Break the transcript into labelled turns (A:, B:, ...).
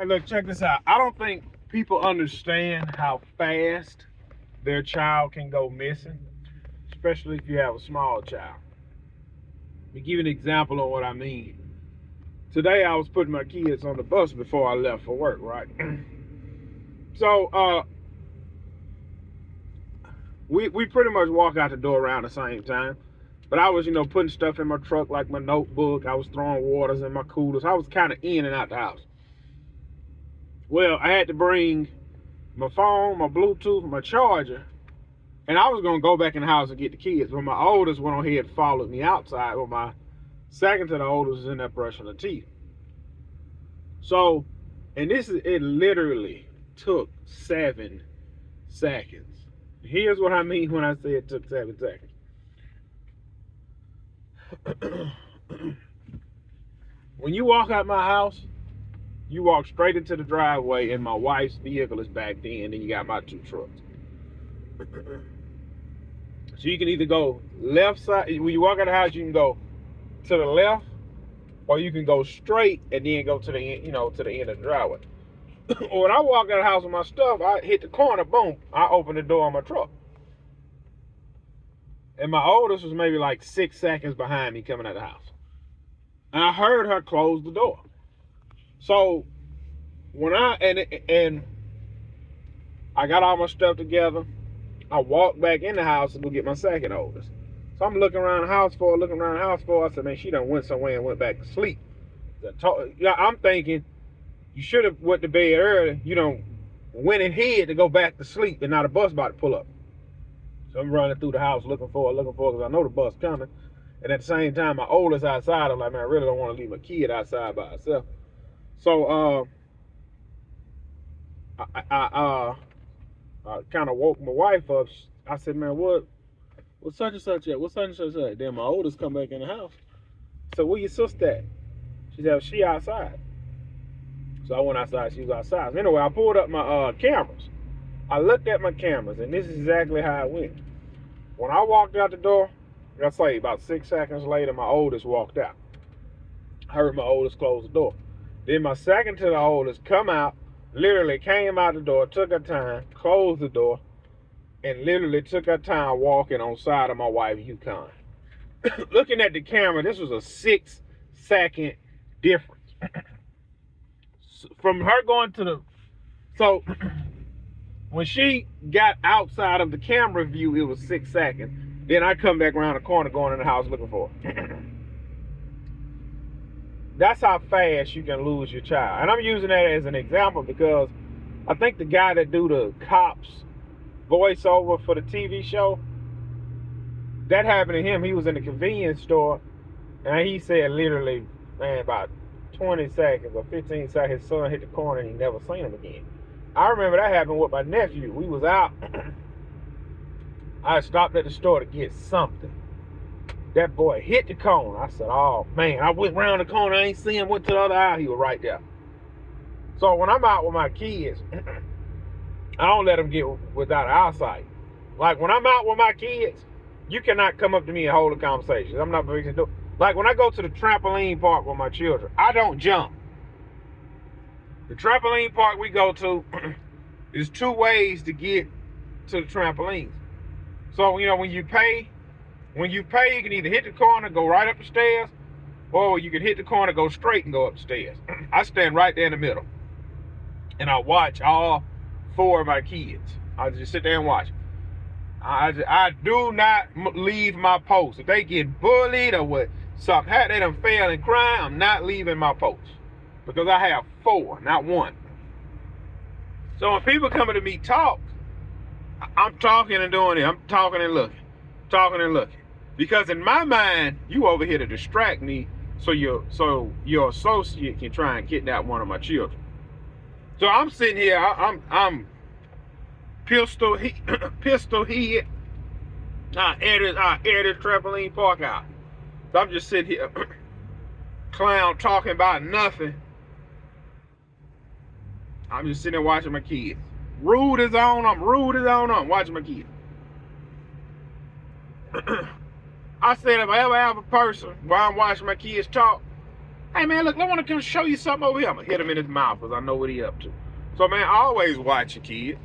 A: Look, check this out. I don't think people understand how fast their child can go missing, especially if you have a small child. Let me give you an example of what I mean. Today I was putting my kids on the bus before I left for work, right? So we pretty much walk out the door around the same time. But I was, putting stuff in my truck like my notebook. I was throwing waters in my coolers. I was kind of in and out the house. Well, I had to bring my phone, my Bluetooth, my charger, and I was going to go back in the house and get the kids. But my oldest went on ahead and followed me outside. Well, my second to the oldest was in there brushing her teeth. So, and it literally took 7 seconds. Here's what I mean when I say it took 7 seconds. When you walk out my house, you walk straight into the driveway, and my wife's vehicle is back there, and then you got my 2 trucks. So you can either go left side. When you walk out the house, you can go to the left, or you can go straight and then go to the end, to the end of the driveway. Or when I walk out of the house with my stuff, I hit the corner, boom, I open the door on my truck. And my oldest was maybe like 6 seconds behind me coming out of the house. And I heard her close the door. So when I got all my stuff together, I walked back in the house to go get my second oldest. So I'm looking around the house for her. I said, man, she done went somewhere and went back to sleep. I'm thinking, you should have went to bed early, went ahead to go back to sleep and not a bus about to pull up. So I'm running through the house looking for her because I know the bus coming. And at the same time, my oldest outside. I'm like, man, I really don't want to leave my kid outside by herself. So I kind of woke my wife up. I said, man, what's such and such at? What's such and such at? Then my oldest come back in the house. So where your sister at? She said, she outside. So I went outside. She was outside. So anyway, I pulled up my cameras. I looked at my cameras, and this is exactly how it went. When I walked out the door, I say about 6 seconds later, my oldest walked out. I heard my oldest close the door. Then my second to the oldest come out, literally came out the door, took her time, closed the door, and literally took her time walking on side of my wife's Yukon. Looking at the camera, this was a 6-second difference. From her going to the... So, when she got outside of the camera view, it was 6 seconds. Then I come back around the corner going in the house looking for her. That's how fast you can lose your child. And I'm using that as an example because I think the guy that do the cops voiceover for the TV show, that happened to him. He was in the convenience store, and he said literally, man, about 20 seconds or 15 seconds, his son hit the corner and he never seen him again. I remember that happened with my nephew. We was out. I stopped at the store to get something. That boy hit the corner. I said, oh, man. I went around the corner. I ain't seen him. Went to the other aisle. He was right there. So when I'm out with my kids, I don't let them get without eyesight. Like when I'm out with my kids, you cannot come up to me and hold a conversation. I'm not fixing to do it. Like when I go to the trampoline park with my children, I don't jump. The trampoline park we go to, there's 2 ways to get to the trampolines. So, when you pay, you can either hit the corner, go right up the stairs, or you can hit the corner, go straight and go up the stairs. I stand right there in the middle, and I watch all 4 of my kids. I just sit there and watch. I do not leave my post. If they get bullied or what, they done fail and cry, I'm not leaving my post. Because I have 4, not 1. So when people come to me talk, I'm talking and doing it. I'm talking and looking. Because in my mind, you over here to distract me so your associate can try and kidnap one of my children. So I'm sitting here, I'm pistol head. I air this trampoline park out. So I'm just sitting here, clown talking about nothing. I'm just sitting there watching my kids. Rude as on, I'm watching my kids. I said if I ever have a person while I'm watching my kids talk, Hey man, look, I want to come show you something over here. I'm gonna hit him in his mouth because I know what he up to. So man, always watch your kid.